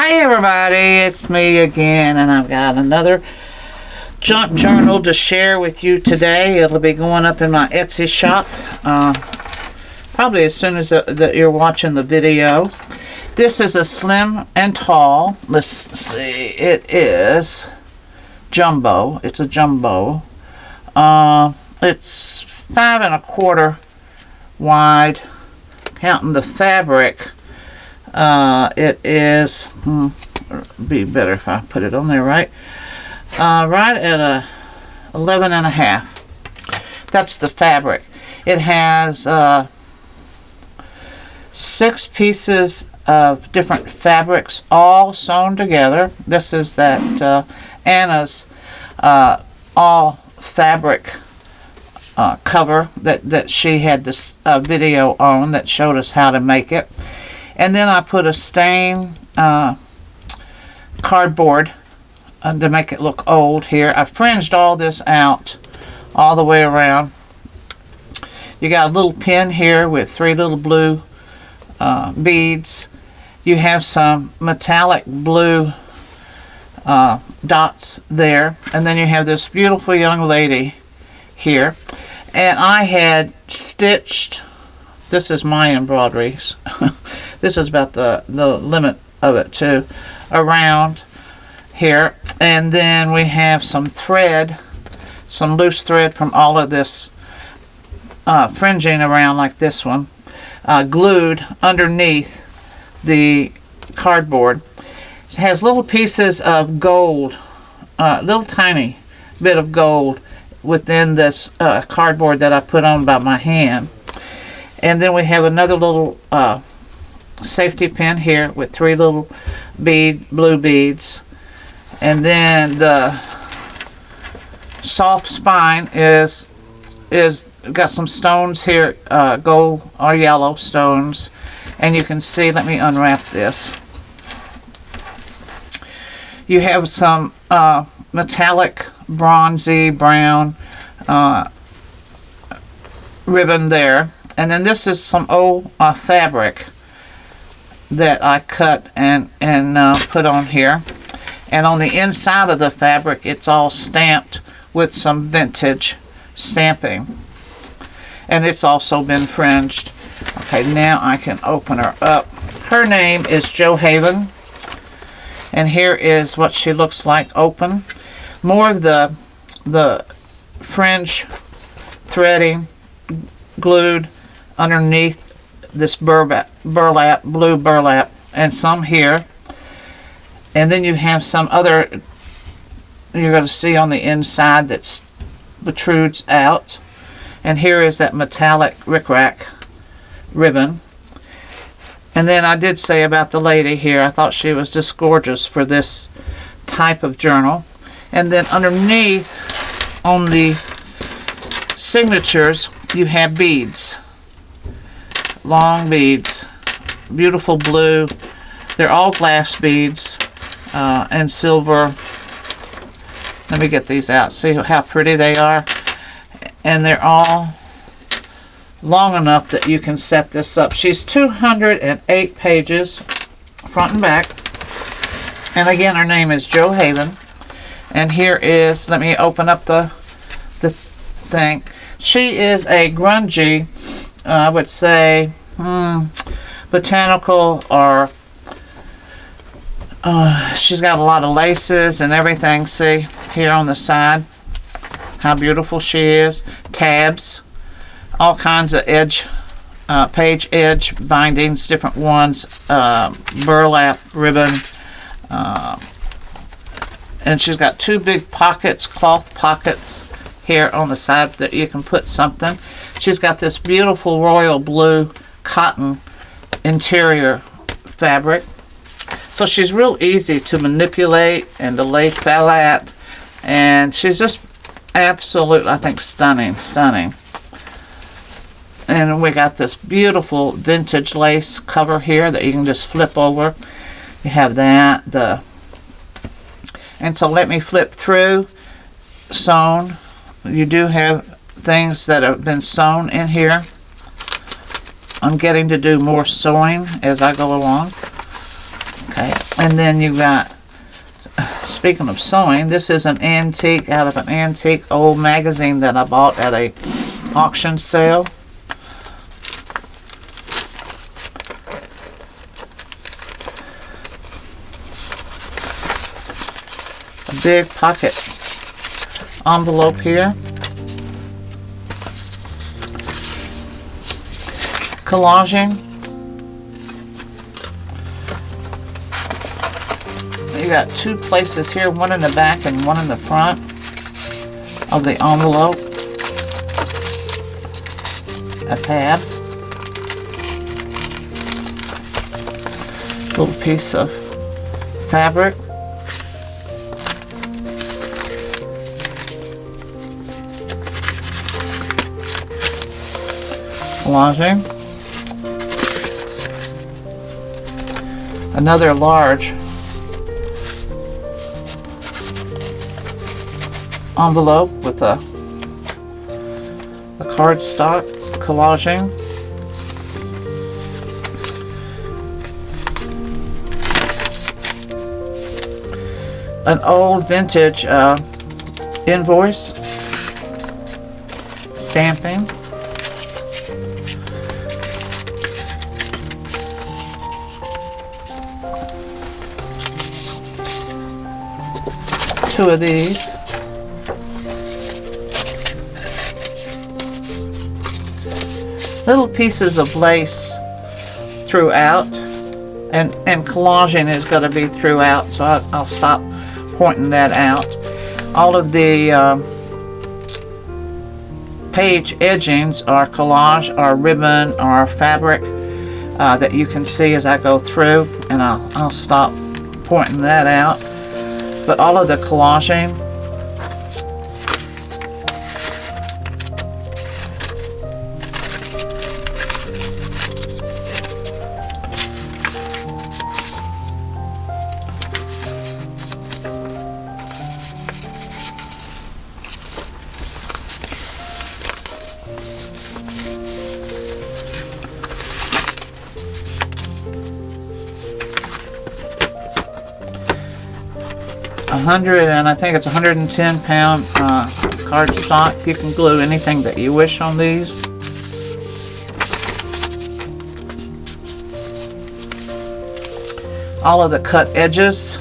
Hi everybody, it's me again, and I've got another junk journal to share with you today. It'll be going up in my Etsy shop probably as soon as you're watching the video. This is a slim and tall. Let's see, it is jumbo. It's a jumbo. It's 5 1/4 wide, counting the fabric. It is be better if I put it on there right at 11 1/2. That's the fabric. It has 6 pieces of different fabrics all sewn together. This is that Anna's all fabric cover that she had this video on that showed us how to make it. And then I put a stain cardboard to make it look old here. I fringed all this out all the way around. You got a little pin here with 3 little blue beads. You have some metallic blue dots there. And then you have this beautiful young lady here. And I had stitched, this is my embroideries. This is about the limit of it too, around here. And then we have some thread, some loose thread from all of this fringing around like this one, glued underneath the cardboard. It has little pieces of gold, little tiny bit of gold within this cardboard that I put on by my hand. And then we have another little safety pin here with 3 little blue beads. And then the soft spine is got some stones here, gold or yellow stones. And you can see, let me unwrap this. You have some metallic bronzy brown ribbon there. And then this is some old fabric that I cut and put on here. And on the inside of the fabric, it's all stamped with some vintage stamping. And it's also been fringed. Okay, now I can open her up. Her name is Johaven. And here is what she looks like open. More of the fringe threading glued underneath this blue burlap, and some here. And then you have some other, you're going to see on the inside that protrudes out. And here is that metallic rickrack ribbon. And then I did say about the lady here, I thought she was just gorgeous for this type of journal. And then underneath on the signatures, you have beads. Long beads, beautiful blue. They're all glass beads and silver. Let me get these out. See how pretty they are. And they're all long enough that you can set this up. She's 208 pages, front and back. And again, her name is Johaven. And here is, let me open up the thing. She is a grungy, I would say, botanical, or she's got a lot of laces and everything. See here on the side how beautiful she is. Tabs, all kinds of edge, page edge bindings, different ones, burlap ribbon, and she's got 2 big pockets, cloth pockets here on the side that you can put something. She's got this beautiful royal blue cotton interior fabric. So she's real easy to manipulate and to lay flat. And she's just absolutely, I think, stunning. And we got this beautiful vintage lace cover here that you can just flip over. You have that. And so let me flip through. Sewn. You do have things that have been sewn in here. I'm getting to do more sewing as I go along. Okay, and then you got, speaking of sewing, this is an antique, out of an antique old magazine that I bought at a auction sale. A big pocket envelope here. Collaging. You got two places here, one in the back and one in the front of the envelope. A tab. Little piece of fabric. Collaging. Another large envelope with a cardstock collaging. An old vintage invoice. Stamping. Two of these. Little pieces of lace throughout, and collaging is going to be throughout, so I'll stop pointing that out. All of the page edgings are collage, or ribbon, or fabric that you can see as I go through, and I'll stop pointing that out. But all of the collaging, I think it's 110 pound cardstock. You can glue anything that you wish on these. All of the cut edges.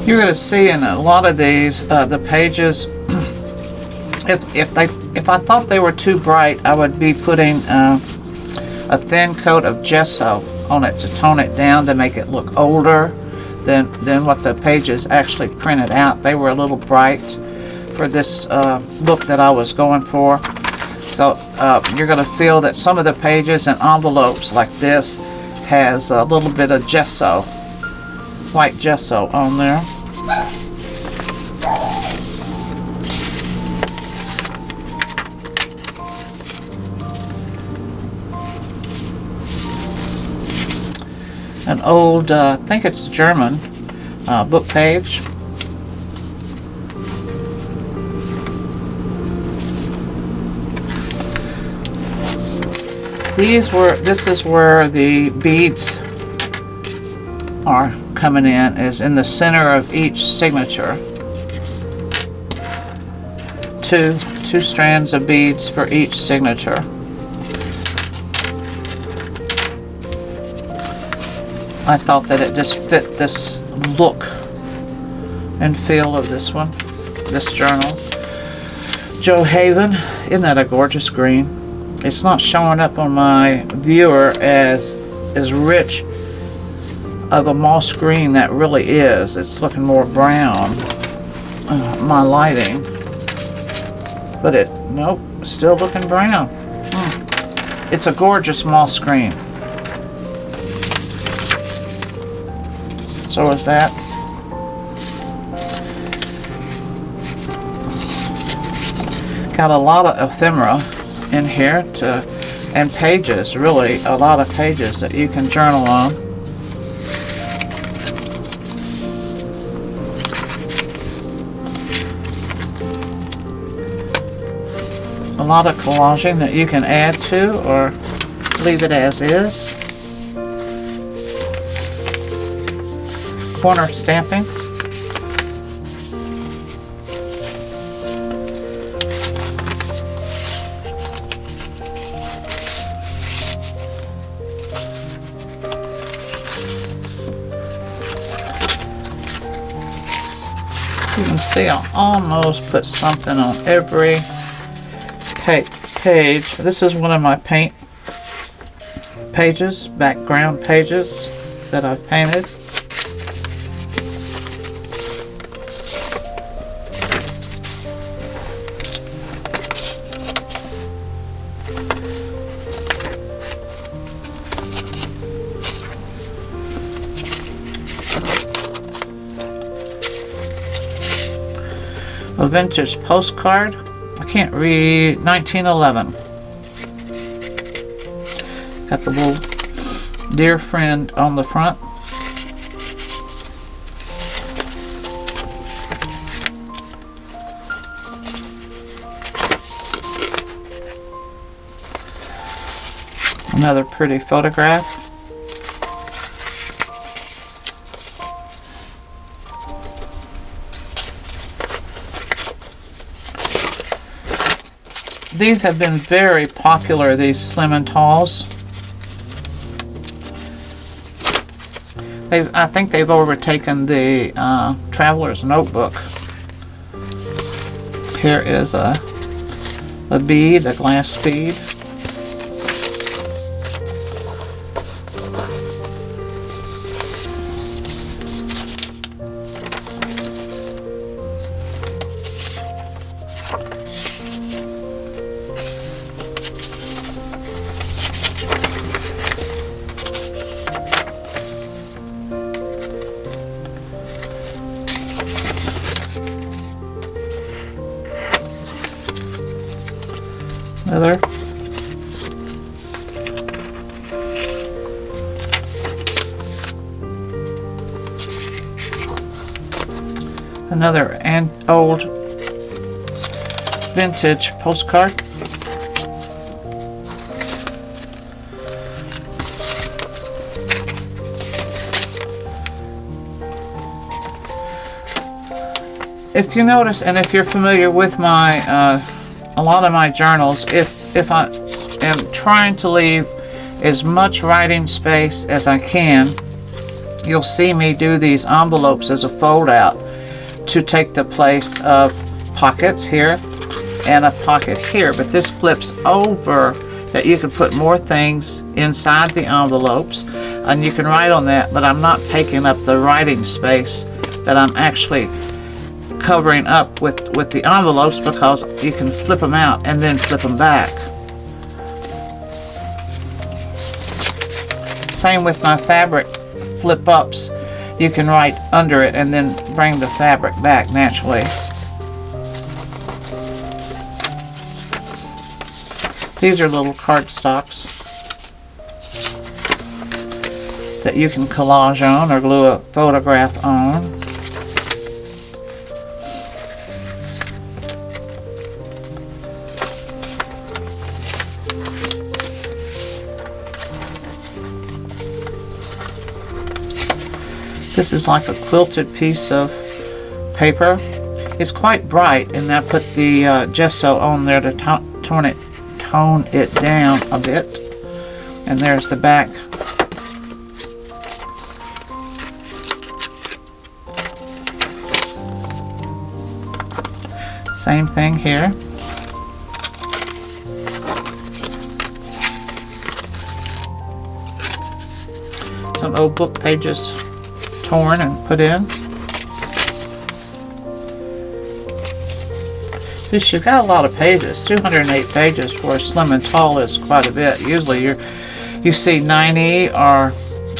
You're going to see in a lot of these, the pages, if I thought they were too bright, I would be putting a thin coat of gesso on it to tone it down to make it look older than what the pages actually printed out. They were a little bright for this look that I was going for. So you're going to feel that some of the pages and envelopes like this has a little bit of gesso, white gesso on there. An old, I think it's German, book page. This is where the beads are coming in, is in the center of each signature. Two strands of beads for each signature. I thought that it just fit this look and feel of this one, this journal. Johaven, isn't that a gorgeous green? It's not showing up on my viewer as rich of a moss green that really is. It's looking more brown, my lighting. But nope, still looking brown. It's a gorgeous moss green. So is that. Got a lot of ephemera in here and pages, really a lot of pages that you can journal on. A lot of collaging that you can add to or leave it as is. Corner stamping. You can see I almost put something on every page. This is one of my paint pages, background pages that I've painted. A vintage postcard. I can't read. 1911. Got the little dear friend on the front. Another pretty photograph. These have been very popular, these Slim and Talls. I think they've overtaken the Traveler's Notebook. Here is a bead, a glass bead. Another old vintage postcard. If you notice, and if you're familiar with my a lot of my journals, if I am trying to leave as much writing space as I can you'll see me do these envelopes as a fold out to take the place of pockets here and a pocket here, but this flips over that you can put more things inside the envelopes and you can write on that, but I'm not taking up the writing space that I'm actually covering up with the envelopes, because you can flip them out and then flip them back. Same with my fabric flip ups. You can write under it and then bring the fabric back naturally. These are little cardstocks that you can collage on or glue a photograph on. This is like a quilted piece of paper. It's quite bright, and I put the gesso on there to tone it down a bit. And there's the back. Same thing here. Some old book pages torn and put in. See, she's got a lot of pages. 208 pages for a slim and tall is quite a bit. Usually you see 90, or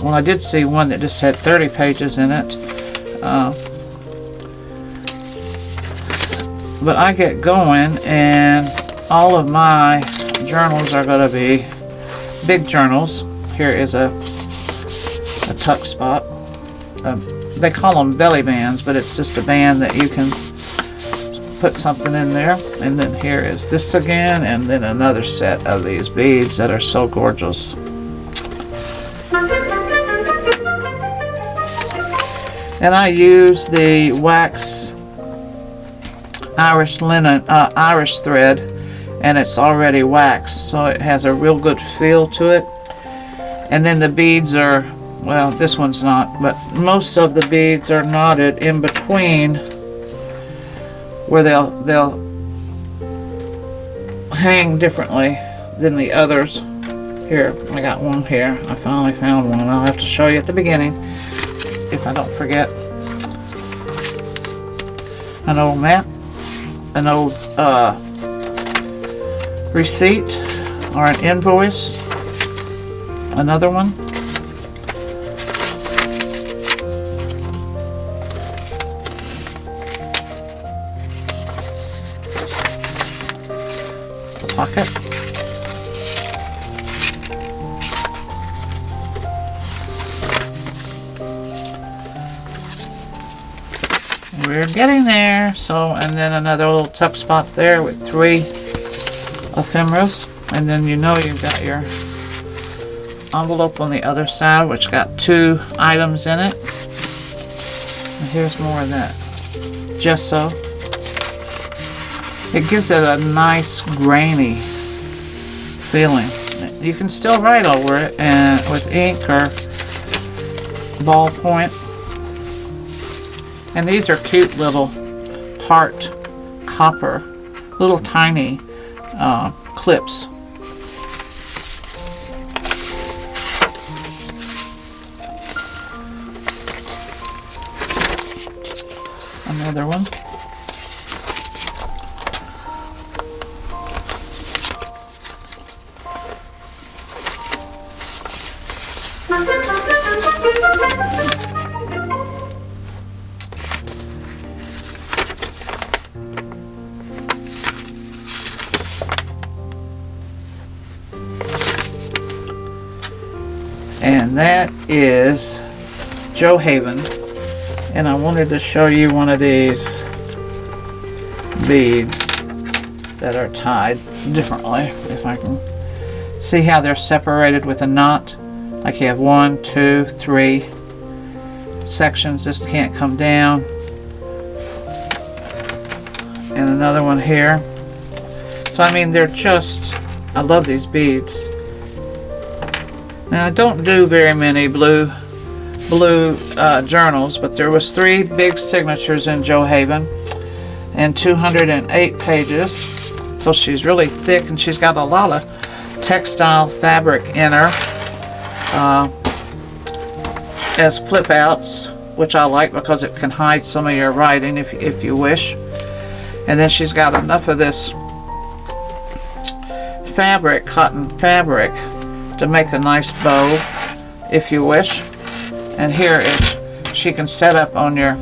well, I did see one that just had 30 pages in it. But I get going and all of my journals are going to be big journals. Here is a tuck spot. They call them belly bands, but it's just a band that you can put something in there. And then here is this again, and then another set of these beads that are so gorgeous. And I use the wax Irish linen, Irish thread, and it's already waxed, so it has a real good feel to it. And then the beads are, well, this one's not, but most of the beads are knotted in between where they'll hang differently than the others. Here, I got one here. I finally found one. I'll have to show you at the beginning if I don't forget. An old map, an old receipt or an invoice, another one. Pocket. We're getting there. So, and then another little tuck spot there with 3 ephemeras, and then you know you've got your envelope on the other side, which got 2 items in it. And here's more of that gesso. It gives it a nice grainy feeling. You can still write over it and with ink or ballpoint. And these are cute little heart copper, little tiny clips. Another one. And that is Johaven, and I wanted to show you one of these beads that are tied differently. If I can see how they're separated with a knot, like you have 1, 2, 3 sections. This can't come down, and another one here. So I mean, they're just, I love these beads. Now I don't do very many blue blue journals, but there was 3 big signatures in Johaven and 208 pages. So she's really thick, and she's got a lot of textile fabric in her as flip outs, which I like because it can hide some of your writing if you wish. And then she's got enough of this fabric, cotton fabric, to make a nice bow if you wish. And here is, she can set up on your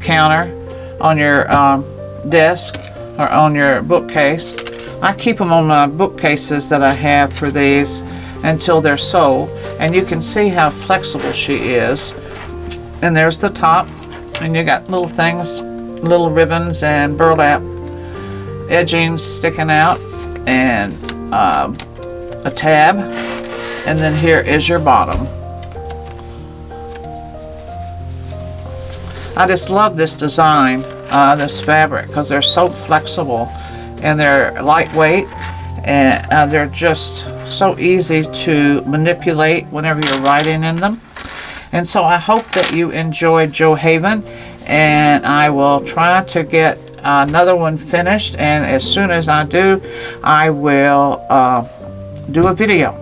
counter, on your desk, or on your bookcase. I keep them on my bookcases that I have for these until they're sold. And you can see how flexible she is. And there's the top, and you got little things, little ribbons and burlap edgings sticking out, and a tab, and then here is your bottom. I just love this design, this fabric, because they're so flexible and they're lightweight, and they're just so easy to manipulate whenever you're writing in them. And so I hope that you enjoyed Johaven, and I will try to get another one finished, and as soon as I do, I will do a video.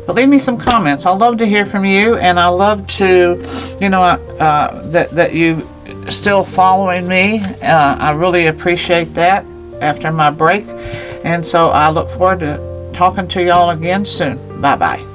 But leave me some comments. I love to hear from you, and I love to, you know, that you still following me. I really appreciate that after my break, and so I look forward to talking to y'all again soon. Bye bye.